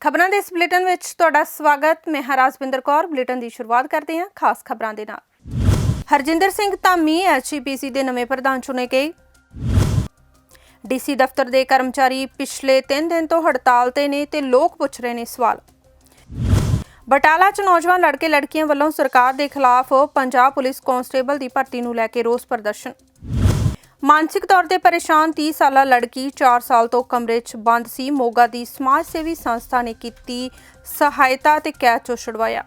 ਖਬਰਾਂ ਦੇ ਇਸ ਬੁਲੇਟਿਨ ਵਿੱਚ ਤੁਹਾਡਾ ਸਵਾਗਤ। ਮੈਂ ਹਾਂ ਰਾਜਵਿੰਦਰ ਕੌਰ। ਬੁਲੇਟਿਨ ਦੀ ਸ਼ੁਰੂਆਤ ਕਰਦੇ ਹਾਂ ਖਾਸ ਖਬਰਾਂ ਦੇ ਨਾਲ। ਹਰਜਿੰਦਰ ਸਿੰਘ ਧਾਮੀ HEPC ਦੇ ਨਵੇਂ ਪ੍ਰਧਾਨ ਚੁਣੇ ਗਏ। DC ਦਫ਼ਤਰ ਦੇ ਕਰਮਚਾਰੀ ਪਿਛਲੇ 3 ਦਿਨ ਤੋਂ ਹੜਤਾਲ ਤੇ ਨੇ ਤੇ ਲੋਕ ਪੁੱਛ ਰਹੇ ਨੇ ਸਵਾਲ। ਬਟਾਲਾ 'ਚ ਨੌਜਵਾਨ ਲੜਕੇ ਲੜਕੀਆਂ ਵੱਲੋਂ ਸਰਕਾਰ ਦੇ ਖਿਲਾਫ ਪੰਜਾਬ ਪੁਲਿਸ ਕਾਂਸਟੇਬਲ ਦੀ ਭਰਤੀ ਨੂੰ ਲੈ ਕੇ ਰੋਸ ਪ੍ਰਦਰਸ਼ਨ। ਮਾਨਸਿਕ ਤੌਰ ਤੇ ਪਰੇਸ਼ਾਨ 30 ਸਾਲਾ ਲੜਕੀ 4 ਸਾਲ ਤੋਂ ਕਮਰੇ 'ਚ ਬੰਦ ਸੀ। ਮੋਗਾ ਦੀ ਸਮਾਜ ਸੇਵੀ ਸੰਸਥਾ ਨੇ ਕੀਤੀ ਸਹਾਇਤਾ ਤੇ ਕੈਦ 'ਚੋਂ ਛੁਡਵਾਇਆ।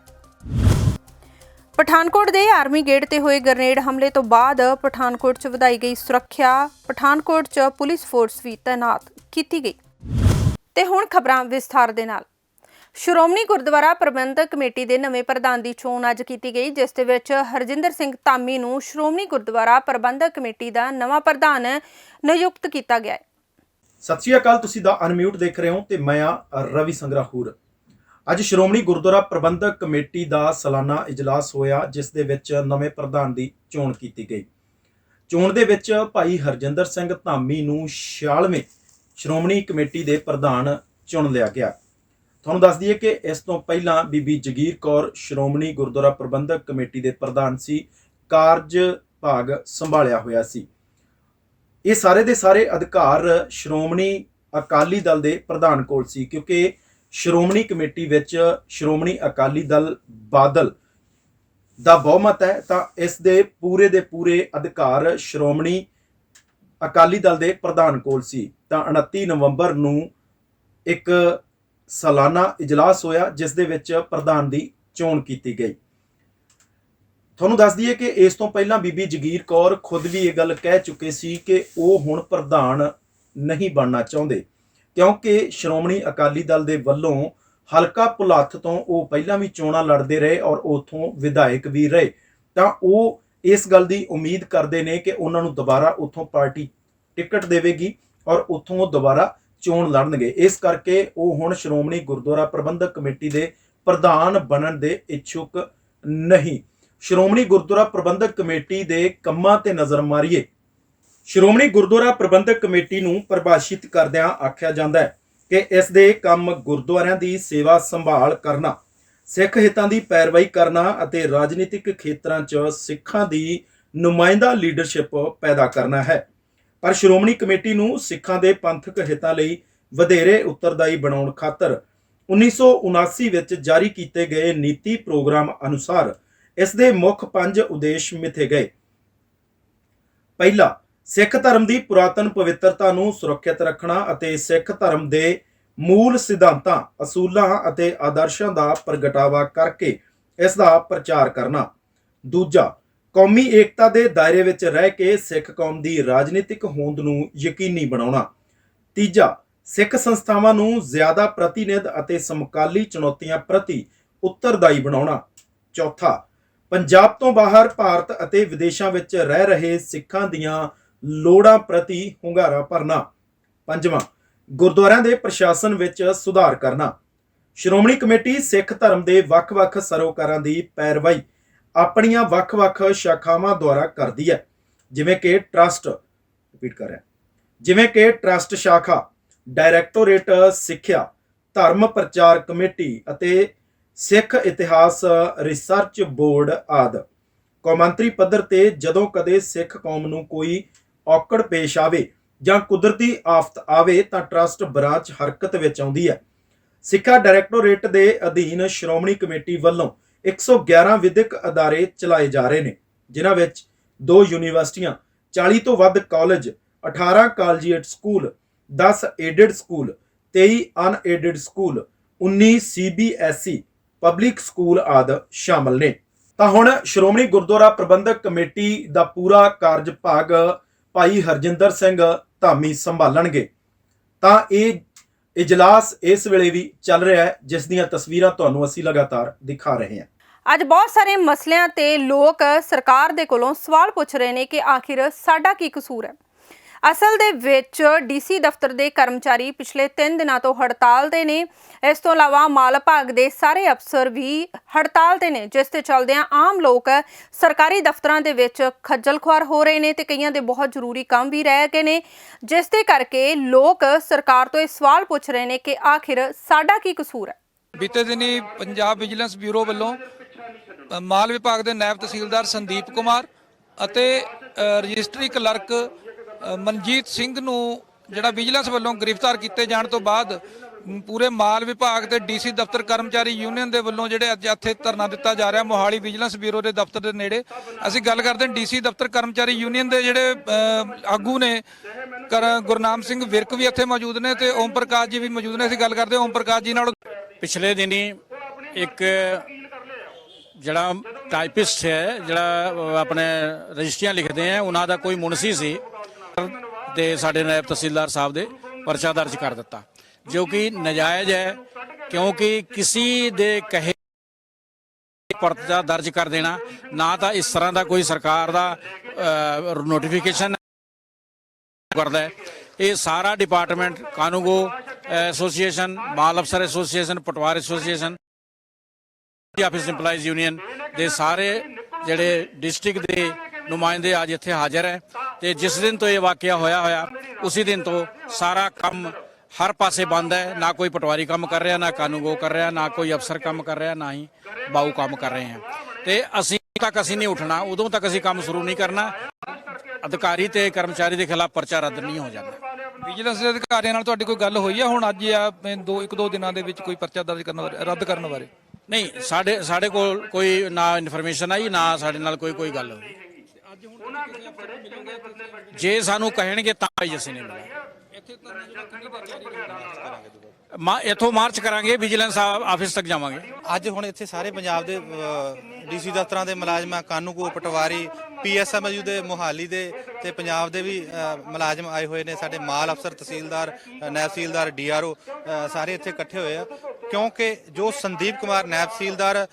ਪਠਾਨਕੋਟ ਦੇ ਆਰਮੀ ਗੇਟ ਤੇ ਹੋਏ ਗ੍ਰਨੇਡ ਹਮਲੇ ਤੋਂ ਬਾਅਦ ਪਠਾਨਕੋਟ 'ਚ ਵਧਾਈ ਗਈ ਸੁਰੱਖਿਆ। ਪਠਾਨਕੋਟ 'ਚ ਪੁਲਿਸ ਫੋਰਸ ਵੀ ਤੈਨਾਤ ਕੀਤੀ ਗਈ। ਤੇ ਹੁਣ ਖਬਰਾਂ ਵਿਸਥਾਰ ਦੇ ਨਾਲ। ਸ਼੍ਰੋਮਣੀ ਗੁਰਦੁਆਰਾ ਪ੍ਰਬੰਧਕ ਕਮੇਟੀ ਦੇ ਨਵੇਂ ਪ੍ਰਧਾਨ ਦੀ ਚੋਣ ਅੱਜ ਕੀਤੀ ਗਈ, ਜਿਸ ਦੇ ਵਿੱਚ ਹਰਜਿੰਦਰ ਸਿੰਘ ਧਾਮੀ ਨੂੰ ਸ਼੍ਰੋਮਣੀ ਗੁਰਦੁਆਰਾ ਪ੍ਰਬੰਧਕ ਕਮੇਟੀ ਦਾ ਨਵਾਂ ਪ੍ਰਧਾਨ ਨਿਯੁਕਤ ਕੀਤਾ ਗਿਆ ਹੈ। ਸਤਿ ਸ਼੍ਰੀ ਅਕਾਲ, ਤੁਸੀਂ ਦਾ ਅਨਮਿਊਟ ਦੇਖ ਰਹੇ ਹੋ ਤੇ ਮੈਂ ਆ ਰਵੀ ਸੰਗਰਾਹੂਰ। ਅੱਜ ਸ਼੍ਰੋਮਣੀ ਗੁਰਦੁਆਰਾ ਪ੍ਰਬੰਧਕ ਕਮੇਟੀ ਦਾ ਸਾਲਾਨਾ ਇਜਲਾਸ ਹੋਇਆ, ਜਿਸ ਦੇ ਵਿੱਚ ਨਵੇਂ ਪ੍ਰਧਾਨ ਦੀ ਚੋਣ ਕੀਤੀ ਗਈ। ਚੋਣ ਦੇ ਵਿੱਚ ਭਾਈ ਹਰਜਿੰਦਰ ਸਿੰਘ ਧਾਮੀ ਨੂੰ 46ਵੇਂ ਸ਼੍ਰੋਮਣੀ ਕਮੇਟੀ ਦੇ ਪ੍ਰਧਾਨ ਚੁਣ ਲਿਆ ਗਿਆ। ਤੁਹਾਨੂੰ ਦੱਸ ਦਈਏ ਕਿ ਇਸ ਤੋਂ ਪਹਿਲਾਂ ਬੀਬੀ ਜਗੀਰ ਕੌਰ ਸ਼੍ਰੋਮਣੀ ਗੁਰਦੁਆਰਾ ਪ੍ਰਬੰਧਕ ਕਮੇਟੀ ਦੇ ਪ੍ਰਧਾਨ ਸੀ, ਕਾਰਜ ਭਾਗ ਸੰਭਾਲਿਆ ਹੋਇਆ ਸੀ। ਇਹ ਸਾਰੇ ਦੇ ਸਾਰੇ ਅਧਿਕਾਰ ਸ਼੍ਰੋਮਣੀ ਅਕਾਲੀ ਦਲ ਦੇ ਪ੍ਰਧਾਨ ਕੋਲ ਸੀ, ਕਿਉਂਕਿ ਸ਼੍ਰੋਮਣੀ ਕਮੇਟੀ ਵਿੱਚ ਸ਼੍ਰੋਮਣੀ ਅਕਾਲੀ ਦਲ ਬਾਦਲ ਦਾ ਬਹੁਮਤ ਹੈ, ਤਾਂ ਇਸ ਦੇ ਪੂਰੇ ਅਧਿਕਾਰ ਸ਼੍ਰੋਮਣੀ ਅਕਾਲੀ ਦਲ ਦੇ ਪ੍ਰਧਾਨ ਕੋਲ ਸੀ। ਤਾਂ 29 ਨਵੰਬਰ ਨੂੰ ਇੱਕ ਸਾਲਾਨਾ ਇਜਲਾਸ ਹੋਇਆ, ਜਿਸ ਦੇ ਵਿੱਚ ਪ੍ਰਧਾਨ ਦੀ ਚੋਣ ਕੀਤੀ ਗਈ। ਤੁਹਾਨੂੰ ਦੱਸ ਦਈਏ ਕਿ ਇਸ ਤੋਂ ਪਹਿਲਾਂ ਬੀਬੀ ਜਗੀਰ ਕੌਰ ਖੁਦ ਵੀ ਇਹ ਗੱਲ ਕਹਿ ਚੁੱਕੇ ਸੀ ਕਿ ਉਹ ਹੁਣ ਪ੍ਰਧਾਨ ਨਹੀਂ ਬਣਨਾ ਚਾਹੁੰਦੇ, ਕਿਉਂਕਿ ਸ਼੍ਰੋਮਣੀ ਅਕਾਲੀ ਦਲ ਦੇ ਵੱਲੋਂ ਹਲਕਾ ਭੁਲੱਥ ਤੋਂ ਉਹ ਪਹਿਲਾਂ ਵੀ ਚੋਣਾਂ ਲੜਦੇ ਰਹੇ ਔਰ ਉੱਥੋਂ ਵਿਧਾਇਕ ਵੀ ਰਹੇ। ਤਾਂ ਉਹ ਇਸ ਗੱਲ ਦੀ ਉਮੀਦ ਕਰਦੇ ਨੇ ਕਿ ਉਹਨਾਂ ਨੂੰ ਦੁਬਾਰਾ ਉੱਥੋਂ ਪਾਰਟੀ ਟਿਕਟ ਦੇਵੇਗੀ ਔਰ ਉੱਥੋਂ ਉਹ ਦੁਬਾਰਾ ਚੋਣ ਲੜਨਗੇ। ਇਸ ਕਰਕੇ ਉਹ ਹੁਣ ਸ਼੍ਰੋਮਣੀ ਗੁਰਦੁਆਰਾ ਪ੍ਰਬੰਧਕ ਕਮੇਟੀ ਦੇ ਪ੍ਰਧਾਨ ਬਣਨ ਦੇ ਇੱਛੁਕ ਨਹੀਂ। ਸ਼੍ਰੋਮਣੀ ਗੁਰਦੁਆਰਾ ਪ੍ਰਬੰਧਕ ਕਮੇਟੀ ਦੇ ਕੰਮਾਂ ਤੇ ਨਜ਼ਰ ਮਾਰੀਏ। ਸ਼੍ਰੋਮਣੀ ਗੁਰਦੁਆਰਾ ਪ੍ਰਬੰਧਕ ਕਮੇਟੀ ਨੂੰ ਪਰਿਭਾਸ਼ਿਤ ਕਰਦਿਆਂ ਆਖਿਆ ਜਾਂਦਾ ਹੈ ਕਿ ਇਸ ਦੇ ਕੰਮ ਗੁਰਦੁਆਰਿਆਂ ਦੀ ਸੇਵਾ ਸੰਭਾਲ ਕਰਨਾ, ਸਿੱਖ ਹਿੱਤਾਂ ਦੀ ਪੈਰਵਾਈ ਕਰਨਾ ਅਤੇ ਰਾਜਨੀਤਿਕ ਖੇਤਰਾਂ 'ਚ ਸਿੱਖਾਂ ਦੀ ਨੁਮਾਇੰਦਾ ਲੀਡਰਸ਼ਿਪ ਪੈਦਾ ਕਰਨਾ ਹੈ। ਪਰ ਸ਼੍ਰੋਮਣੀ ਕਮੇਟੀ ਨੂੰ ਸਿੱਖਾਂ ਦੇ ਪੰਥਕ ਹਿੱਤਾਂ ਲਈ ਵਧੇਰੇ ਉੱਤਰਦਾਈ ਬਣਾਉਣ ਖਾਤਰ 1979 ਵਿੱਚ ਜਾਰੀ ਕੀਤੇ ਗਏ ਨੀਤੀ ਪ੍ਰੋਗਰਾਮ ਅਨੁਸਾਰ ਇਸ ਦੇ ਮੁੱਖ 5 ਉਦੇਸ਼ ਮਿਥੇ ਗਏ। ਪਹਿਲਾ, ਸਿੱਖ ਧਰਮ ਦੀ ਪੁਰਾਤਨ ਪਵਿੱਤਰਤਾ ਨੂੰ ਸੁਰੱਖਿਅਤ ਰੱਖਣਾ ਅਤੇ ਸਿੱਖ ਧਰਮ ਦੇ ਮੂਲ ਸਿਧਾਂਤਾਂ, ਅਸੂਲਾਂ ਅਤੇ ਆਦਰਸ਼ਾਂ ਦਾ ਪ੍ਰਗਟਾਵਾ ਕਰਕੇ ਇਸ ਦਾ ਪ੍ਰਚਾਰ ਕਰਨਾ। ਦੂਜਾ, ਕੌਮੀ ਏਕਤਾ ਦੇ ਦਾਇਰੇ ਵਿੱਚ ਰਹਿ ਕੇ ਸਿੱਖ ਕੌਮ ਦੀ ਰਾਜਨੀਤਿਕ ਹੋਂਦ ਨੂੰ ਯਕੀਨੀ ਬਣਾਉਣਾ। ਤੀਜਾ, ਸਿੱਖ ਸੰਸਥਾਵਾਂ ਨੂੰ ਜ਼ਿਆਦਾ ਪ੍ਰਤੀਨਿਧ ਅਤੇ ਸਮਕਾਲੀ ਚੁਣੌਤੀਆਂ ਪ੍ਰਤੀ ਉੱਤਰਦਾਈ ਬਣਾਉਣਾ। ਚੌਥਾ, ਪੰਜਾਬ ਤੋਂ ਬਾਹਰ ਭਾਰਤ ਅਤੇ ਵਿਦੇਸ਼ਾਂ ਵਿੱਚ ਰਹਿ ਰਹੇ ਸਿੱਖਾਂ ਦੀਆਂ ਲੋੜਾਂ ਪ੍ਰਤੀ ਹੁੰਗਾਰਾ ਭਰਨਾ। ਪੰਜਵਾਂ, ਗੁਰਦੁਆਰਿਆਂ ਦੇ ਪ੍ਰਸ਼ਾਸਨ ਵਿੱਚ ਸੁਧਾਰ ਕਰਨਾ। ਸ਼੍ਰੋਮਣੀ ਕਮੇਟੀ ਸਿੱਖ ਧਰਮ ਦੇ ਵੱਖ-ਵੱਖ ਸਰੋਕਾਰਾਂ ਦੀ ਪੈਰਵਾਈ ਆਪਣੀਆਂ ਵੱਖ-ਵੱਖ ਸ਼ਾਖਾਵਾਂ ਦੁਆਰਾ ਕਰਦੀ ਹੈ, ਜਿਵੇਂ ਕਿ ਟਰੱਸਟ ਸ਼ਾਖਾ, ਡਾਇਰੈਕਟੋਰੇਟ ਸਿੱਖਿਆ, ਧਰਮ ਪ੍ਰਚਾਰ ਕਮੇਟੀ ਅਤੇ ਸਿੱਖ ਇਤਿਹਾਸ ਰਿਸਰਚ ਬੋਰਡ ਆਦਿ। ਕੌਮਾਂਤਰੀ ਪੱਧਰ ਤੇ ਜਦੋਂ ਕਦੇ ਸਿੱਖ ਕੌਮ ਨੂੰ ਕੋਈ ਔਕੜ ਪੇਸ਼ ਆਵੇ ਜਾਂ ਕੁਦਰਤੀ ਆਫਤ ਆਵੇ ਤਾਂ ਟਰੱਸਟ ਬ੍ਰਾਂਚ ਹਰਕਤ ਵਿੱਚ ਆਉਂਦੀ ਹੈ। ਸਿੱਖਿਆ ਡਾਇਰੈਕਟੋਰੇਟ ਦੇ ਅਧੀਨ ਸ਼੍ਰੋਮਣੀ ਕਮੇਟੀ ਵੱਲੋਂ 111 ਵਿਦਿਅਕ ਅਦਾਰੇ ਚਲਾਏ ਜਾ ਰਹੇ ਨੇ, ਜਿਨ੍ਹਾਂ ਵਿੱਚ 2 ਯੂਨੀਵਰਸਿਟੀਆਂ, 40 ਤੋਂ ਵੱਧ college, 18 collegiate school, 10 aided school, 23 unaided school, 19 CBSE public school ਆਦਿ ਸ਼ਾਮਲ ਨੇ। ਤਾਂ ਹੁਣ ਸ਼੍ਰੋਮਣੀ ਗੁਰਦੁਆਰਾ ਪ੍ਰਬੰਧਕ ਕਮੇਟੀ ਦਾ ਪੂਰਾ ਕਾਰਜ ਭਾਗ ਭਾਈ ਹਰਜਿੰਦਰ ਸਿੰਘ ਧਾਮੀ ਸੰਭਾਲਣਗੇ। ਤਾਂ ਇਹ ਇਜਲਾਸ ਇਸ ਵੇਲੇ ਵੀ ਚੱਲ ਰਿਹਾ ਹੈ, ਜਿਸ ਦੀਆਂ ਤਸਵੀਰਾਂ ਤੁਹਾਨੂੰ ਅਸੀਂ ਲਗਾਤਾਰ ਦਿਖਾ ਰਹੇ ਹਾਂ। ਅੱਜ ਬਹੁਤ ਸਾਰੇ ਮਸਲਿਆਂ ਤੇ ਲੋਕ ਸਰਕਾਰ ਦੇ ਕੋਲੋਂ ਸਵਾਲ ਪੁੱਛ ਰਹੇ ਨੇ ਕਿ ਆਖਿਰ ਸਾਡਾ ਕੀ ਕਸੂਰ ਹੈ। ਅਸਲ ਦੇ ਵਿੱਚ ਡੀਸੀ ਦਫ਼ਤਰ ਦੇ ਕਰਮਚਾਰੀ ਪਿਛਲੇ 3 ਦਿਨਾਂ ਤੋਂ ਹੜਤਾਲ ਤੇ ਨੇ। ਇਸ ਤੋਂ ਇਲਾਵਾ ਮਾਲ ਵਿਭਾਗ ਦੇ ਸਾਰੇ ਅਫਸਰ ਵੀ ਹੜਤਾਲ ਤੇ ਨੇ, ਜਿਸ ਤੇ ਚੱਲਦਿਆਂ ਆਮ ਲੋਕ ਸਰਕਾਰੀ ਦਫ਼ਤਰਾਂ ਦੇ ਵਿੱਚ ਖੱਜਲ ਖੁਆਰ ਹੋ ਰਹੇ ਨੇ ਤੇ ਕਈਆਂ ਦੇ ਬਹੁਤ ਜ਼ਰੂਰੀ ਕੰਮ ਵੀ ਰਹਿ ਗਏ ਨੇ, ਜਿਸ ਦੇ ਕਰਕੇ ਲੋਕ ਸਰਕਾਰ ਤੋਂ ਇਹ ਸਵਾਲ ਪੁੱਛ ਰਹੇ ਨੇ ਕਿ ਆਖਿਰ ਸਾਡਾ ਕੀ ਕਸੂਰ ਹੈ। ਬੀਤੇ ਦਿਨੀ ਪੰਜਾਬ ਵਿਜੀਲੈਂਸ ਬਿਊਰੋ ਵੱਲੋਂ ਮਾਲ ਵਿਭਾਗ ਦੇ ਨਾਇਬ ਤਹਿਸੀਲਦਾਰ ਸੰਦੀਪ ਕੁਮਾਰ ਅਤੇ ਰਜਿਸਟਰੀ ਕਲਰਕ ਮਨਜੀਤ ਸਿੰਘ ਨੂੰ ਜਿਹੜਾ ਵਿਜੀਲੈਂਸ ਵੱਲੋਂ ਗ੍ਰਿਫਤਾਰ ਕੀਤੇ ਜਾਣ ਤੋਂ ਬਾਅਦ ਪੂਰੇ ਮਾਲ ਵਿਭਾਗ ਤੇ ਡੀਸੀ ਦਫ਼ਤਰ ਕਰਮਚਾਰੀ ਯੂਨੀਅਨ ਦੇ ਵੱਲੋਂ ਜਿਹੜੇ ਅੱਜ ਇੱਥੇ ਧਰਨਾ ਦਿੱਤਾ ਜਾ ਰਿਹਾ ਮੋਹਾਲੀ ਵਿਜੀਲੈਂਸ ਬਿਊਰੋ ਦੇ ਦਫ਼ਤਰ ਦੇ ਨੇੜੇ। ਅਸੀਂ ਗੱਲ ਕਰਦੇ ਹਾਂ ਡੀਸੀ ਦਫ਼ਤਰ ਕਰਮਚਾਰੀ ਯੂਨੀਅਨ ਦੇ ਜਿਹੜੇ ਆਗੂ ਨੇ ਗੁਰਨਾਮ ਸਿੰਘ ਵਿਰਕ ਵੀ ਇੱਥੇ ਮੌਜੂਦ ਨੇ ਤੇ ਓਮ ਪ੍ਰਕਾਸ਼ ਜੀ ਵੀ ਮੌਜੂਦ ਨੇ। ਅਸੀਂ ਗੱਲ ਕਰਦੇ ਹਾਂ ਓਮ ਪ੍ਰਕਾਸ਼ ਜੀ ਨਾਲ। ਪਿਛਲੇ ਦਿਨੀ ਇੱਕ ਜਿਹੜਾ ਟਾਈਪਿਸਟ ਹੈ, ਜਿਹੜਾ ਆਪਣੇ ਰਜਿਸਟਰੀਆਂ ਲਿਖਦੇ ਆ, ਉਹਨਾਂ ਦਾ ਕੋਈ ਮੁਨਸੀ ਸੀ ਤੇ ਸਾਡੇ ਨਾਇਬ ਤਹਿਸੀਲਦਾਰ ਸਾਹਿਬ ਦੇ ਪਰਚਾ ਦਰਜ ਕਰ ਦਿੱਤਾ, ਜੋ ਕਿ ਨਜਾਇਜ਼ ਹੈ, ਕਿਉਂਕਿ ਕਿਸੇ ਦੇ ਕਹੇ ਪਰਚਾ ਦਰਜ ਕਰ ਦੇਣਾ ਨਾ ਤਾਂ ਇਸ ਤਰ੍ਹਾਂ ਦਾ ਕੋਈ ਸਰਕਾਰ ਦਾ ਨੋਟੀਫਿਕੇਸ਼ਨ ਕਰਦਾ ਹੈ। ਇਹ ਸਾਰਾ ਡਿਪਾਰਟਮੈਂਟ ਕਾਨੂੰਗੋ ਐਸੋਸੀਏਸ਼ਨ, ਮਾਲ ਅਫਸਰ ਐਸੋਸੀਏਸ਼ਨ, ਪਟਵਾਰ ਐਸੋਸੀਏਸ਼ਨ, ਆਫਿਸ ਇੰਪਲਾਈਜ਼ ਯੂਨੀਅਨ ਦੇ ਸਾਰੇ ਜਿਹੜੇ ਡਿਸਟ੍ਰਿਕਟ ਦੇ ਨੁਮਾਇੰਦੇ ਅੱਜ ਇੱਥੇ ਹਾਜ਼ਰ ਹੈ ਤੇ ਜਿਸ ਦਿਨ ਤੋਂ ਇਹ ਵਾਕਿਆ ਹੋਇਆ ਉਸੇ ਦਿਨ ਤੋਂ ਸਾਰਾ ਕੰਮ ਹਰ ਪਾਸੇ ਬੰਦ ਹੈ। ਨਾ ਕੋਈ ਪਟਵਾਰੀ ਕੰਮ ਕਰ ਰਿਹਾ, ਨਾ ਕਾਨੂੰਗੋ ਕਰ ਰਿਹਾ, ਨਾ ਕੋਈ ਅਫਸਰ ਕੰਮ ਕਰ ਰਿਹਾ, ਨਾ ਹੀ ਬਾਊ ਕੰਮ ਕਰ ਰਹੇ ਹਨ। ਤੇ ਅਸੀਂ ਨਹੀਂ ਉੱਠਣਾ, ਉਦੋਂ ਤੱਕ ਅਸੀਂ ਕੰਮ ਸ਼ੁਰੂ ਨਹੀਂ ਕਰਨਾ। ਅਧਿਕਾਰੀ ਤੇ ਕਰਮਚਾਰੀ ਦੇ ਖਿਲਾਫ ਪਰਚਾ ਰੱਦ ਨਹੀਂ ਹੋ ਜਾਂਦਾ। ਵਿਜੀਲੈਂਸ ਦੇ ਅਧਿਕਾਰੀਆਂ ਨਾਲ ਤੁਹਾਡੀ ਕੋਈ ਗੱਲ ਹੋਈ ਆ ਹੁਣ ਅੱਜ ਆ ਇੱਕ ਦੋ ਦਿਨਾਂ ਦੇ ਵਿੱਚ ਕੋਈ ਪਰਚਾ ਦਰਜ ਕਰਨ ਬਾਰੇ, ਰੱਦ ਕਰਨ ਬਾਰੇ? ਨਹੀਂ, ਸਾਡੇ ਕੋਲ ਕੋਈ ਨਾ ਇਨਫੋਰਮੇਸ਼ਨ ਆਈ, ਨਾ ਸਾਡੇ ਨਾਲ ਕੋਈ ਗੱਲ ਹੋਈ। ਜੇ ਸਾਨੂੰ ਕਹਿਣਗੇ ਤਾਂ ਹੀ ਅਸੀਂ ਨਹੀਂ ਮਿਲਾਂਗੇ। ਇੱਥੋਂ ਮਾਰਚ ਕਰਾਂਗੇ, ਵਿਜੀਲੈਂਸ ਆਫਿਸ ਤੱਕ ਜਾਵਾਂਗੇ। ਅੱਜ ਹੁਣ ਇੱਥੇ ਸਾਰੇ ਪੰਜਾਬ ਦੇ ਡੀਸੀ ਦਫ਼ਤਰਾਂ ਦੇ ਮੁਲਾਜ਼ਮਾਂ, ਕਾਨੂੰਗੋ, ਪਟਵਾਰੀ, PSMU ਦੇ ਮੋਹਾਲੀ ਦੇ ਤੇ ਪੰਜਾਬ ਦੇ ਵੀ ਮੁਲਾਜ਼ਮ ਆਏ ਹੋਏ ਨੇ। ਸਾਡੇ ਮਾਲ ਅਫਸਰ, ਤਹਿਸੀਲਦਾਰ, ਨਾਇਬ ਤਹਿਸੀਲਦਾਰ, DRO ਸਾਰੇ ਇੱਥੇ ਇਕੱਠੇ ਹੋਏ ਆ, ਕਿਉਂਕਿ ਜੋ ਸੰਦੀਪ ਕੁਮਾਰ ਨਾਇਬ ਤਹਿਸੀਲਦਾਰ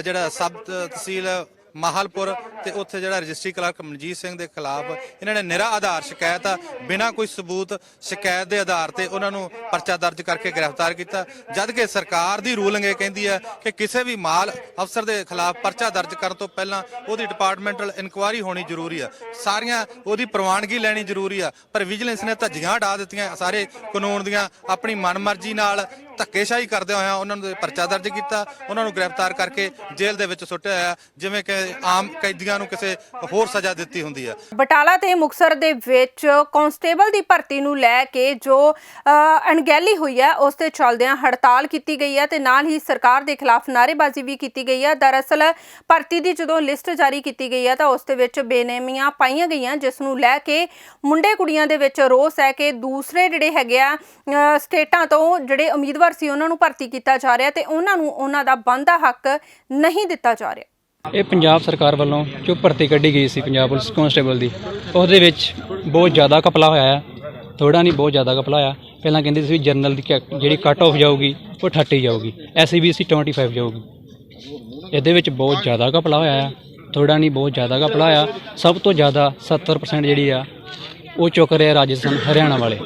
ਜਿਹੜਾ ਸਬ ਤਹਿਸੀਲ ਮਾਹਲਪੁਰ ਤੇ ਉੱਥੇ ਜਿਹੜਾ ਰਜਿਸਟਰੀ ਕਲਰਕ ਮਨਜੀਤ ਸਿੰਘ ਦੇ ਖਿਲਾਫ ਇਹਨਾਂ ਨੇ ਨਿਰਾ ਆਧਾਰ ਸ਼ਿਕਾਇਤ ਆ, ਬਿਨਾਂ ਕੋਈ ਸਬੂਤ ਸ਼ਿਕਾਇਤ ਦੇ ਆਧਾਰ ਤੇ ਉਹਨਾਂ ਨੂੰ ਪਰਚਾ ਦਰਜ ਕਰਕੇ ਗ੍ਰਿਫਤਾਰ ਕੀਤਾ। ਜਦ ਕਿ ਸਰਕਾਰ ਦੀ ਰੂਲਿੰਗ ਇਹ ਕਹਿੰਦੀ ਹੈ ਕਿ ਕਿਸੇ ਵੀ ਮਾਲ ਅਫਸਰ ਦੇ ਖਿਲਾਫ ਪਰਚਾ ਦਰਜ ਕਰਨ ਤੋਂ ਪਹਿਲਾਂ ਉਹਦੀ ਡਿਪਾਰਟਮੈਂਟਲ ਇਨਕੁਆਇਰੀ ਹੋਣੀ ਜ਼ਰੂਰੀ ਆ, ਸਾਰੀਆਂ ਉਹਦੀ ਪ੍ਰਵਾਨਗੀ ਲੈਣੀ ਜ਼ਰੂਰੀ ਆ। ਪਰ ਵਿਜੀਲੈਂਸ ਨੇ ਧੱਜੀਆਂ ਉਡਾ ਦਿੱਤੀਆਂ ਸਾਰੇ ਕਾਨੂੰਨ ਦੀਆਂ, ਆਪਣੀ ਮਨਮਰਜ਼ੀ ਨਾਲ ਧੱਕੇਸ਼ਾਹੀ ਕਰਦੇ ਹੋਇਆ ਉਹਨਾਂ ਨੂੰ ਪਰਚਾ ਦਰਜ ਕੀਤਾ, ਉਹਨਾਂ ਨੂੰ ਗ੍ਰਿਫਤਾਰ ਕਰਕੇ ਜੇਲ੍ਹ ਦੇ ਵਿੱਚ ਸੁੱਟਿਆ ਹੋਇਆ, ਜਿਵੇਂ ਕਿ ਆਮ ਕੈਦੀਆਂ ਨੂੰ ਕਿਸੇ ਹੋਰ ਸਜ਼ਾ ਦਿੱਤੀ ਹੁੰਦੀ ਹੈ। ਬਟਾਲਾ ਤੇ ਮੁਕਤਸਰ ਦੇ ਵਿੱਚ ਕਾਂਸਟੇਬਲ ਦੀ ਭਰਤੀ ਨੂੰ ਲੈ ਕੇ ਜੋ ਅਣਗਹਿਲੀ ਹੋਈ ਹੈ, ਉਸ ਤੇ ਚੱਲਦਿਆਂ ਹੜਤਾਲ ਕੀਤੀ ਗਈ ਹੈ ਤੇ ਨਾਲ ਹੀ ਸਰਕਾਰ ਦੇ ਖਿਲਾਫ ਨਾਅਰੇਬਾਜ਼ੀ ਵੀ ਕੀਤੀ ਗਈ ਹੈ। ਦਰਅਸਲ ਭਰਤੀ ਦੀ ਜਦੋਂ ਲਿਸਟ ਜਾਰੀ ਕੀਤੀ ਗਈ ਹੈ ਤਾਂ ਉਸ ਦੇ ਵਿੱਚ ਬੇਨੇਮੀਆਂ ਪਾਈਆਂ ਗਈਆਂ, ਜਿਸ ਨੂੰ ਲੈ ਕੇ ਮੁੰਡੇ ਕੁੜੀਆਂ ਦੇ ਵਿੱਚ ਰੋਸ ਹੈ ਕਿ ਦੂਸਰੇ ਜਿਹੜੇ ਹੈਗੇ ਆ ਸਟੇਟਾਂ ਤੋਂ ਜਿਹੜੇ ਉਮੀਦਵਾਰ ਸੀ ਉਹਨਾਂ ਨੂੰ ਭਰਤੀ ਕੀਤਾ ਜਾ ਰਿਹਾ ਤੇ ਉਹਨਾਂ ਨੂੰ ਉਹਨਾਂ ਦਾ ਬਣਦਾ ਹੱਕ ਨਹੀਂ ਦਿੱਤਾ ਜਾ ਰਿਹਾ। ਇਹ ਪੰਜਾਬ ਸਰਕਾਰ ਵੱਲੋਂ ਜੋ ਭਰਤੀ ਕੱਢੀ ਗਈ ਸੀ ਪੰਜਾਬ ਪੁਲਿਸ ਕਾਂਸਟੇਬਲ ਦੀ, ਉਹਦੇ ਵਿੱਚ ਬਹੁਤ ਜ਼ਿਆਦਾ ਘਪਲਾ ਹੋਇਆ ਹੈ। ਥੋੜ੍ਹਾ ਨਹੀਂ, ਬਹੁਤ ਜ਼ਿਆਦਾ ਘਪਲਾ ਹੋਇਆ। ਪਹਿਲਾਂ ਕਹਿੰਦੇ ਸੀ ਜਰਨਲ ਦੀ ਜਿਹੜੀ ਕੱਟ ਆਫ ਜਾਊਗੀ ਉਹ 38 ਜਾਊਗੀ, SCBC 25 ਜਾਊਗੀ। ਇਹਦੇ ਵਿੱਚ ਬਹੁਤ ਜ਼ਿਆਦਾ ਘਪਲਾ ਹੋਇਆ ਹੈ, ਥੋੜ੍ਹਾ ਨਹੀਂ, ਬਹੁਤ ਜ਼ਿਆਦਾ ਘਪਲਾ ਹੋਇਆ। ਸਭ ਤੋਂ ਜ਼ਿਆਦਾ 70% ਜਿਹੜੀ ਆ ਉਹ ਚੁੱਕ ਰਹੇ ਆ ਰਾਜਸਥਾਨ, ਹਰਿਆਣਾ ਵਾਲੇ,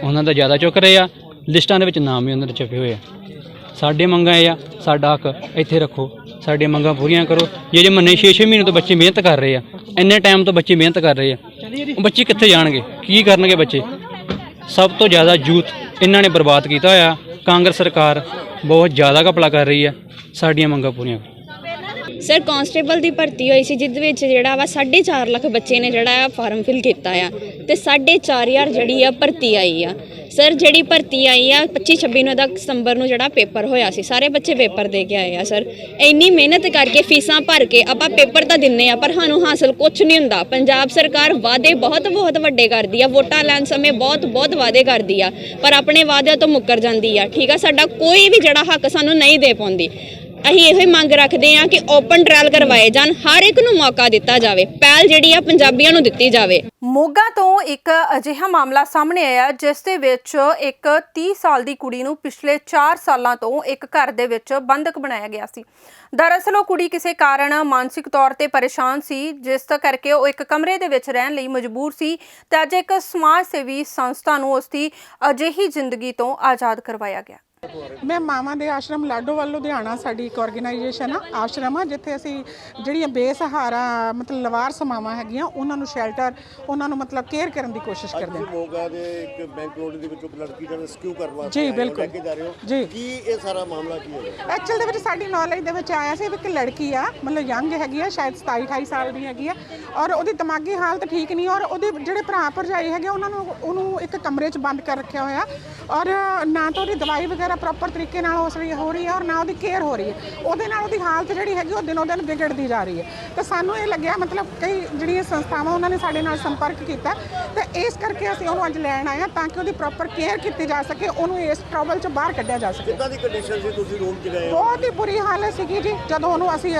ਉਹਨਾਂ ਦਾ ਜ਼ਿਆਦਾ ਚੁੱਕ ਰਹੇ ਆ। ਲਿਸਟਾਂ ਦੇ ਵਿੱਚ ਨਾਮ ਵੀ ਉਹਨਾਂ ਦੇ ਛਪੇ ਹੋਏ ਆ। ਸਾਡੇ ਮੰਗਾਂ ਇਹ ਆ, ਸਾਡਾ ਹੱਕ ਇੱਥੇ ਰੱਖੋ, ਸਾਡੀਆਂ ਮੰਗਾਂ ਪੂਰੀਆਂ ਕਰੋ। ਜਿਹੜੇ ਮੰਨੇ 6-6 ਮਹੀਨੇ ਤੋਂ ਬੱਚੇ ਮਿਹਨਤ ਕਰ ਰਹੇ ਆ, ਇੰਨੇ ਟਾਈਮ ਤੋਂ ਬੱਚੇ ਮਿਹਨਤ ਕਰ ਰਹੇ ਆ, ਉਹ ਬੱਚੇ ਕਿੱਥੇ ਜਾਣਗੇ, ਕੀ ਕਰਨਗੇ ਬੱਚੇ? ਸਭ ਤੋਂ ਜ਼ਿਆਦਾ ਯੂਥ ਇਹਨਾਂ ਨੇ ਬਰਬਾਦ ਕੀਤਾ ਹੋਇਆ। ਕਾਂਗਰਸ ਸਰਕਾਰ ਬਹੁਤ ਜ਼ਿਆਦਾ ਘਪਲਾ ਕਰ ਰਹੀ ਹੈ, ਸਾਡੀਆਂ ਮੰਗਾਂ ਪੂਰੀਆਂ ਕਰੋ। ਸਰ ਕਾਂਸਟੇਬਲ ਦੀ ਭਰਤੀ ਹੋਈ ਸੀ, ਜਿਹਦੇ ਵਿੱਚ ਜਿਹੜਾ ਵਾ 4.5 ਲੱਖ ਬੱਚੇ ਨੇ ਜਿਹੜਾ ਫਾਰਮ ਫਿਲ ਕੀਤਾ ਆ ਤੇ 4,500 ਜਿਹੜੀ ਆ ਭਰਤੀ ਆਈ ਆ। ਸਰ ਜਿਹੜੀ ਭਰਤੀ ਆਈ ਆ 25-26 ਨੂੰ ਦਾ ਸਤੰਬਰ ਨੂੰ ਜਿਹੜਾ ਪੇਪਰ ਹੋਇਆ ਸੀ, ਸਾਰੇ ਬੱਚੇ ਪੇਪਰ ਦੇ ਕੇ ਆਏ ਆ। ਸਰ ਇੰਨੀ ਮਿਹਨਤ ਕਰਕੇ ਫੀਸਾਂ ਭਰ ਕੇ ਆਪਾਂ ਪੇਪਰ ਤਾਂ ਦਿੰਨੇ ਆ, ਪਰ ਸਾਨੂੰ ਹਾਸਲ ਕੁਝ ਨਹੀਂ ਹੁੰਦਾ। ਪੰਜਾਬ ਸਰਕਾਰ ਵਾਅਦੇ ਬਹੁਤ ਵੱਡੇ ਕਰਦੀ ਆ, ਵੋਟਾਂ ਲੈਣ ਸਮੇਂ ਬਹੁਤ ਵਾਅਦੇ ਕਰਦੀ ਆ, ਪਰ ਆਪਣੇ ਵਾਅਦਿਆਂ ਤੋਂ ਮੁੱਕਰ ਜਾਂਦੀ ਆ। ਠੀਕ ਆ, ਸਾਡਾ ਕੋਈ ਵੀ ਜਿਹੜਾ ਹੱਕ ਸਾਨੂੰ ਨਹੀਂ ਦੇ ਪਾਉਂਦੀ। ਅਸੀਂ ਇਹੋ ਹੀ ਮੰਗ ਰੱਖਦੇ ਹਾਂ ਕਿ ਓਪਨ ਟ੍ਰਾਇਲ ਕਰਵਾਏ ਜਾਣ, ਹਰ ਇੱਕ ਨੂੰ ਮੌਕਾ ਦਿੱਤਾ ਜਾਵੇ, ਪਹਿਲ ਜਿਹੜੀ ਆ ਪੰਜਾਬੀਆਂ ਨੂੰ ਦਿੱਤੀ ਜਾਵੇ। ਮੋਗਾ ਤੋਂ ਇੱਕ ਅਜਿਹਾ ਮਾਮਲਾ ਸਾਹਮਣੇ ਆਇਆ ਜਿਸ ਦੇ ਵਿੱਚ ਇੱਕ 30 ਸਾਲ ਦੀ ਕੁੜੀ ਨੂੰ ਪਿਛਲੇ 4 ਸਾਲਾਂ ਤੋਂ ਇੱਕ ਘਰ ਦੇ ਵਿੱਚ ਬੰਦਕ ਬਣਾਇਆ ਗਿਆ ਸੀ। ਦਰਅਸਲ ਉਹ ਕੁੜੀ ਕਿਸੇ ਕਾਰਨ ਮਾਨਸਿਕ ਤੌਰ ਤੇ ਪਰੇਸ਼ਾਨ ਸੀ, ਜਿਸ ਕਰਕੇ ਉਹ ਇੱਕ ਕਮਰੇ ਦੇ ਵਿੱਚ ਰਹਿਣ ਲਈ ਮਜਬੂਰ ਸੀ ਤੇ ਅੱਜ ਇੱਕ ਸਮਾਜ ਸੇਵੀ ਸੰਸਥਾ ਨੂੰ ਉਸ ਦੀ ਅਜਿਹੀ ਜ਼ਿੰਦਗੀ ਤੋਂ ਆਜ਼ਾਦ ਕਰਵਾਇਆ ਗਿਆ। ਮੈਂ ਮਾਵਾਂ ਦੇ ਆਸ਼ਰਮ ਲਾਡੋਵਾਲ ਲੁਧਿਆਣਾ ਸਾਡੀ ਇੱਕ ਆਰਗੇਨਾਈਜੇਸ਼ਨ ਆ, ਆਸ਼ਰਮ ਆ, ਜਿੱਥੇ ਅਸੀਂ ਜਿਹੜੀਆਂ ਬੇਸਹਾਰਾ ਮਤਲਬ ਲਵਾਰਸ ਮਾਵਾਂ ਹੈਗੀਆਂ ਉਹਨਾਂ ਨੂੰ ਸ਼ੈਲਟਰ, ਉਹਨਾਂ ਨੂੰ ਮਤਲਬ ਕੇਅਰ ਕਰਨ ਦੀ ਕੋਸ਼ਿਸ਼ ਕਰਦੇ ਹਾਂ। ਮੋਗਾ ਦੇ ਇੱਕ ਬੈਂਕ ਕਲੋਨੀ ਦੇ ਵਿੱਚੋਂ ਲੜਕੀ ਦਾ ਰੈਸਕਿਊ ਕਰਵਾ ਜੀ ਬਿਲਕੁਲ ਜੀ। ਕੀ ਇਹ ਸਾਰਾ ਮਾਮਲਾ ਕੀ ਹੈ? ਐਕਚੁਅਲ ਦੇ ਵਿੱਚ ਸਾਡੀ ਨੌਲੇਜ ਦੇ ਵਿੱਚ ਆਇਆ ਸੀ ਇੱਕ ਲੜਕੀ ਆ, ਮਤਲਬ ਯੰਗ ਹੈਗੀ ਆ, ਸ਼ਾਇਦ 27-28 ਸਾਲ ਦੀ ਹੈਗੀ ਆ, ਔਰ ਉਹਦੀ ਦਿਮਾਗੀ ਹਾਲਤ ਠੀਕ ਨਹੀਂ, ਔਰ ਉਹਦੇ ਜਿਹੜੇ ਭਰਾ ਭਰਜਾਈ ਹੈਗੇ ਉਹਨਾਂ ਨੂੰ ਉਹਨੂੰ ਇੱਕ ਕਮਰੇ 'ਚ ਬੰਦ ਕਰ ਰੱਖਿਆ ਹੋਇਆ, ਔਰ ਨਾ ਤਾਂ ਉਹਦੀ ਦਵਾਈ ਵਗੈਰਾ ਪ੍ਰੋਪਰ ਤਰੀਕੇ ਨਾਲ ਹੋ ਰਹੀ ਹੈ ਔਰ ਨਾ ਉਹਦੀ ਕੇਅਰ ਹੋ ਰਹੀ ਹੈ। ਉਹਦੇ ਨਾਲ ਉਹਦੀ ਹਾਲਤ ਜਿਹੜੀ ਹੈਗੀ ਉਹ ਦਿਨੋਂ ਦਿਨ ਵਿਗੜਦੀ ਜਾ ਰਹੀ ਹੈ। ਤੇ ਸਾਨੂੰ ਇਹ ਲੱਗਿਆ ਮਤਲਬ ਕਈ ਜਿਹੜੀਆਂ ਸੰਸਥਾਵਾਂ ਉਹਨਾਂ ਨੇ ਸਾਡੇ ਨਾਲ ਸੰਪਰਕ ਕੀਤਾ ਤੇ ਇਸ ਕਰਕੇ ਅਸੀਂ ਉਹਨੂੰ ਅੱਜ ਲੈਣ ਆਏ ਹਾਂ ਤਾਂ ਕਿ ਉਹਦੀ ਪ੍ਰੋਪਰ ਕੇਅਰ ਕੀਤੀ ਜਾ ਸਕੇ, ਉਹਨੂੰ ਇਸ ਟਰਬਲ 'ਚੋਂ ਬਾਹਰ ਕੱਢਿਆ ਜਾ ਸਕੇ। ਕਿੱਦਾਂ ਦੀ ਕੰਡੀਸ਼ਨ ਸੀ? ਤੁਸੀਂ ਰੂਮ 'ਚ ਗਏ? ਬਹੁਤ ਹੀ ਬੁਰੀ ਹਾਲਤ ਸੀਗੀ ਜੀ। ਜਦੋਂ ਉਹਨੂੰ ਅਸੀਂ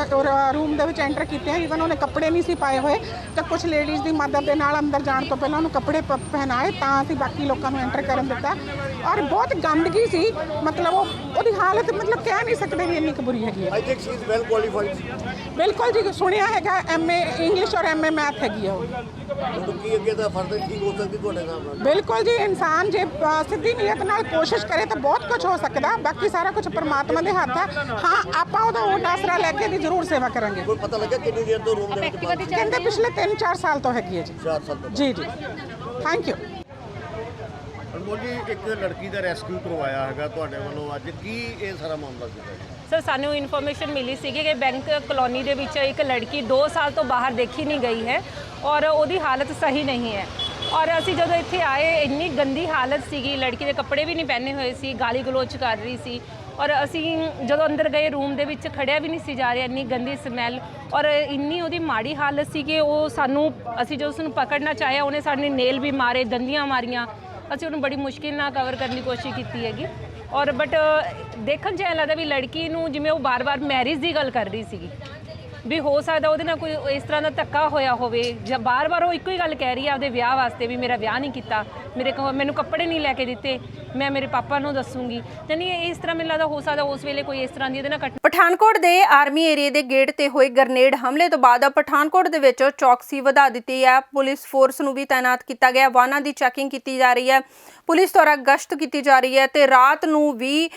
ਰੂਮ ਦੇ ਵਿੱਚ ਐਂਟਰ ਕੀਤੇ, ਈਵਨ ਉਹਨੇ ਕੱਪੜੇ ਨਹੀਂ ਸੀ ਪਾਏ ਹੋਏ, ਤਾਂ ਕੁਝ ਲੇਡੀਜ਼ ਦੀ ਮਦਦ ਦੇ ਨਾਲ ਅੰਦਰ ਜਾਣ ਤੋਂ ਪਹਿਲਾਂ ਉਹਨੂੰ ਕੱਪੜੇ ਪਹਿਨਾਏ ਤਾਂ ਅਸੀਂ ਬਾਕੀ ਲੋਕਾਂ ਨੂੰ ਐਂਟਰ ਕਰਨ ਦਿੱਤਾ। ਔਰ ਬਹੁਤ ਗੰਦਗੀ ਸੀ, ਮਤਲਬ ਉਹਦੀ ਹਾਲਤ ਮਤਲਬ ਕਹਿ ਨਹੀਂ ਸਕਦੇ ਵੀ ਇੰਨੀ ਕੁ ਬੁਰੀ ਹੈਗੀ ਹੈ। I think she is well qualified. ਬਿਲਕੁਲ ਜੀ, ਸੁਣਿਆ ਹੈਗਾ MA ਇੰਗਲਿਸ਼ ਔਰ MA ਮੈਥ ਹੈਗੀ ਆ ਉਹ। ਕੀ ਅੱਗੇ ਦਾ ਫਰਦਰ ਠੀਕ ਹੋ ਸਕਦੀ ਤੁਹਾਡੇ ਨਾਲ? ਬਿਲਕੁਲ ਜੀ, ਇਨਸਾਨ ਜੇ ਸਿੱਧੀ ਨੀਅਤ ਨਾਲ ਕੋਸ਼ਿਸ਼ ਕਰੇ ਤਾਂ ਬਹੁਤ ਕੁਝ ਹੋ ਸਕਦਾ, ਬਾਕੀ ਸਾਰਾ ਕੁਝ ਪਰਮਾਤਮਾ ਦੇ ਹੱਥ ਹੈ। ਹਾਂ, ਆਪਾਂ ਉਹਦਾ ਓਟ ਆਸਰਾ ਲੈ ਕੇ ਦੀ ਜ਼ਰੂਰ ਸੇਵਾ ਕਰਾਂਗੇ। ਕੋਈ ਪਤਾ ਲੱਗਾ ਕਿੰਨੀ ਦੇਰ ਤੋਂ ਰੂਮ ਦੇ ਵਿੱਚ ਬੰਦ? ਕਹਿੰਦੇ ਪਿਛਲੇ 3-4 ਸਾਲ ਤੋਂ ਹੈਗੀ ਹੈ ਜੀ। 4 ਸਾਲ ਤੋਂ? ਜੀ ਜੀ, ਥੈਂਕ ਯੂ। ਅਨਮੋਲ ਜੀ, ਇੱਕ ਲੜਕੀ ਦਾ ਰੈਸਕਿਊ ਕਰਵਾਇਆ ਹੈਗਾ ਤੁਹਾਡੇ ਵੱਲੋਂ ਅੱਜ, ਕੀ ਇਹ ਸਾਰਾ ਮਾਮਲਾ ਸੀਗਾ? ਸਰ, ਸਾਨੂੰ ਇਨਫੋਰਮੇਸ਼ਨ ਮਿਲੀ ਸੀਗੀ ਕਿ ਬੈਂਕ ਕਲੋਨੀ ਦੇ ਵਿੱਚ ਇੱਕ ਲੜਕੀ 2 ਸਾਲ ਤੋਂ ਬਾਹਰ ਦੇਖੀ ਨਹੀਂ ਗਈ ਹੈ ਔਰ ਉਹਦੀ ਹਾਲਤ ਸਹੀ ਨਹੀਂ ਹੈ। ਔਰ ਅਸੀਂ ਜਦੋਂ ਇੱਥੇ ਆਏ ਇੰਨੀ ਗੰਦੀ ਹਾਲਤ ਸੀਗੀ, ਲੜਕੀ ਦੇ ਕੱਪੜੇ ਵੀ ਨਹੀਂ ਪਹਿਨੇ ਹੋਏ ਸੀ, ਗਾਲੀ ਗਲੋਚ ਕਰ ਰਹੀ ਸੀ। ਔਰ ਅਸੀਂ ਜਦੋਂ ਅੰਦਰ ਗਏ ਰੂਮ ਦੇ ਵਿੱਚ ਖੜਿਆ ਵੀ ਨਹੀਂ ਸੀ ਜਾ ਰਿਹਾ, ਇੰਨੀ ਗੰਦੀ ਸਮੈਲ ਔਰ ਇੰਨੀ ਉਹਦੀ ਮਾੜੀ ਹਾਲਤ ਸੀ ਕਿ ਉਹ ਸਾਨੂੰ, ਅਸੀਂ ਜਦੋਂ ਉਸਨੂੰ ਪਕੜਨਾ ਚਾਹਿਆ ਉਹਨੇ ਸਾਡੇ ਨੇਲ ਵੀ ਮਾਰੇ, ਦੰਦੀਆਂ ਮਾਰੀਆਂ। ਅਸੀਂ ਉਹਨੂੰ ਬੜੀ ਮੁਸ਼ਕਿਲ ਨਾਲ ਕਵਰ ਕਰਨ ਦੀ ਕੋਸ਼ਿਸ਼ ਕੀਤੀ ਹੈਗੀ ਔਰ ਬਟ ਦੇਖਣ 'ਚ ਐਂ ਲੱਗਦਾ ਵੀ ਲੜਕੀ ਨੂੰ ਜਿਵੇਂ ਉਹ ਬਾਰ-ਬਾਰ ਮੈਰਿਜ ਦੀ ਗੱਲ ਕਰ ਰਹੀ ਸੀਗੀ, ਵੀ ਹੋ ਸਕਦਾ ਉਹਦੇ ਨਾਲ ਕੋਈ ਇਸ ਤਰ੍ਹਾਂ ਦਾ ਧੱਕਾ ਹੋਇਆ ਹੋਵੇ, ਜਾਂ ਬਾਰ-ਬਾਰ ਉਹ ਇੱਕੋ ਹੀ ਗੱਲ ਕਹਿ ਰਹੀ ਹੈ ਆਪਦੇ ਵਿਆਹ ਵਾਸਤੇ ਵੀ ਮੇਰਾ ਵਿਆਹ ਨਹੀਂ ਕੀਤਾ, ਮੈਨੂੰ ਕੱਪੜੇ ਨਹੀਂ ਲੈ ਕੇ ਦਿੱਤੇ, ਮੈਂ ਮੇਰੇ ਪਾਪਾ ਨੂੰ ਦੱਸੂਗੀ। ਯਾਨੀ ਇਸ ਤਰ੍ਹਾਂ ਮੈਨੂੰ ਲੱਗਦਾ ਹੋ ਸਕਦਾ ਉਸ ਵੇਲੇ ਕੋਈ ਇਸ ਤਰ੍ਹਾਂ ਦੀ ਇਹਦੇ ਨਾਲ ਘਟਨਾ। ਪਠਾਨਕੋਟ ਦੇ ਆਰਮੀ ਏਰੀਏ ਦੇ ਗੇਟ ਤੇ ਹੋਏ ਗ੍ਰਨੇਡ ਹਮਲੇ ਤੋਂ ਬਾਅਦ ਪਠਾਨਕੋਟ ਦੇ ਵਿੱਚ ਚੌਕਸੀ ਵਧਾ ਦਿੱਤੀ ਹੈ। ਪੁਲਿਸ ਫੋਰਸ ਨੂੰ ਵੀ ਤਾਇਨਾਤ ਕੀਤਾ ਗਿਆ, ਵਾਹਨਾਂ ਦੀ ਚੈਕਿੰਗ ਕੀਤੀ ਜਾ ਰਹੀ ਹੈ, ਪੁਲਿਸ ਦੁਆਰਾ ਗਸ਼ਤ ਕੀਤੀ ਜਾ ਰਹੀ ਹੈ ਤੇ ਰਾਤ ਨੂੰ ਵੀ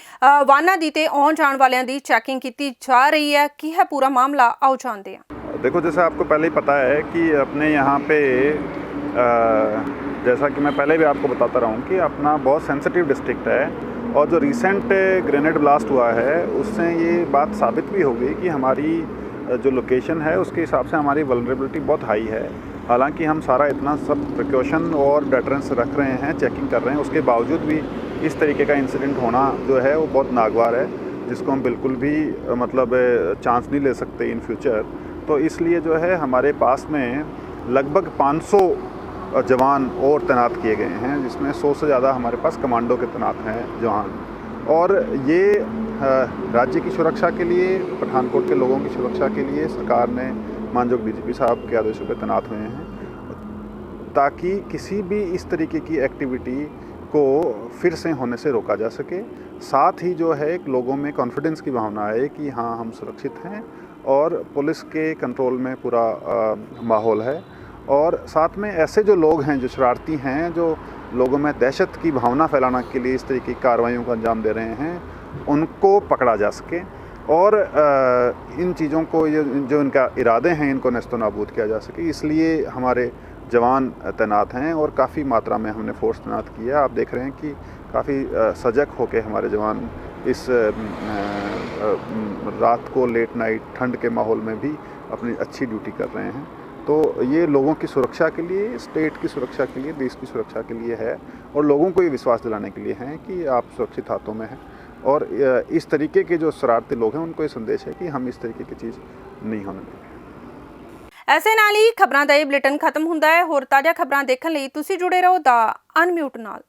ਵਾਹਨਾਂ ਦੀ ਤੇ ਆਉਣ जाने वालों की चेकिंग की जा रही है। की है पूरा मामला, आओ जानते हैं। देखो, जैसे आपको पहले ही पता है कि अपने यहाँ पे जैसा कि मैं पहले भी आपको बताता रहा हूँ कि अपना बहुत सेंसिटिव डिस्ट्रिक्ट है और जो रिसेंट ग्रेनेड ब्लास्ट हुआ है उससे ये बात साबित भी हो गई कि हमारी जो लोकेशन है उसके हिसाब से हमारी वल्नरेबिलिटी बहुत हाई है। हालांकि हम सारा इतना सब प्रिकॉशन और डेटरेंस रख रहे हैं, चेकिंग कर रहे हैं, उसके बावजूद भी इस तरीके का इंसिडेंट होना जो है वो बहुत नागवार है, जिसको हम बिल्कुल भी मतलब चांस नहीं ले सकते इन फ्यूचर। तो इसलिए जो है हमारे पास में लगभग 500 जवान और तैनात किए गए हैं, जिसमें 100 से ज़्यादा हमारे पास कमांडो के तैनात हैं जवान। और ये राज्य की सुरक्षा के लिए, पठानकोट के लोगों की सुरक्षा के लिए सरकार ने माननीय DGP साहब के आदेशों पर तैनात हुए हैं ताकि किसी भी इस तरीके की एक्टिविटी को फिर से होने से रोका जा सके। साथ ही जो है एक लोगों में कॉन्फिडेंस की भावना आए कि हाँ हम सुरक्षित हैं और पुलिस के कंट्रोल में पूरा माहौल है। और साथ में ऐसे जो लोग हैं जो शरारती हैं, जो लोगों में दहशत की भावना फैलाने के लिए इस तरीके की कार्रवाइयों को अंजाम दे रहे हैं, उनको पकड़ा जा सके और इन चीज़ों को, ये जो इनका इरादे हैं, इनको नेस्तो नाबूद किया जा सके। इसलिए हमारे जवान तैनात हैं और काफ़ी मात्रा में हमने फोर्स तैनात किया। आप देख रहे हैं कि काफ़ी सजग होकर हमारे जवान इस रात को लेट नाइट ठंड के माहौल में भी अपनी अच्छी ड्यूटी कर रहे हैं। तो ये लोगों की सुरक्षा के लिए, स्टेट की सुरक्षा के लिए, देश की सुरक्षा के लिए है और लोगों को ये विश्वास दिलाने के लिए है कि आप सुरक्षित हाथों में हैं। और इस तरीके के जो शरारती लोग हैं उनको ये संदेश है कि हम इस तरीके की चीज़ नहीं होने देंगे। ऐसे नाल ही खबरां दा ये बुलेटिन खत्म हुंदा है। होर ताज़ा खबरां देखण लई तुसीं जुड़े रहो दा अनम्यूट नाल।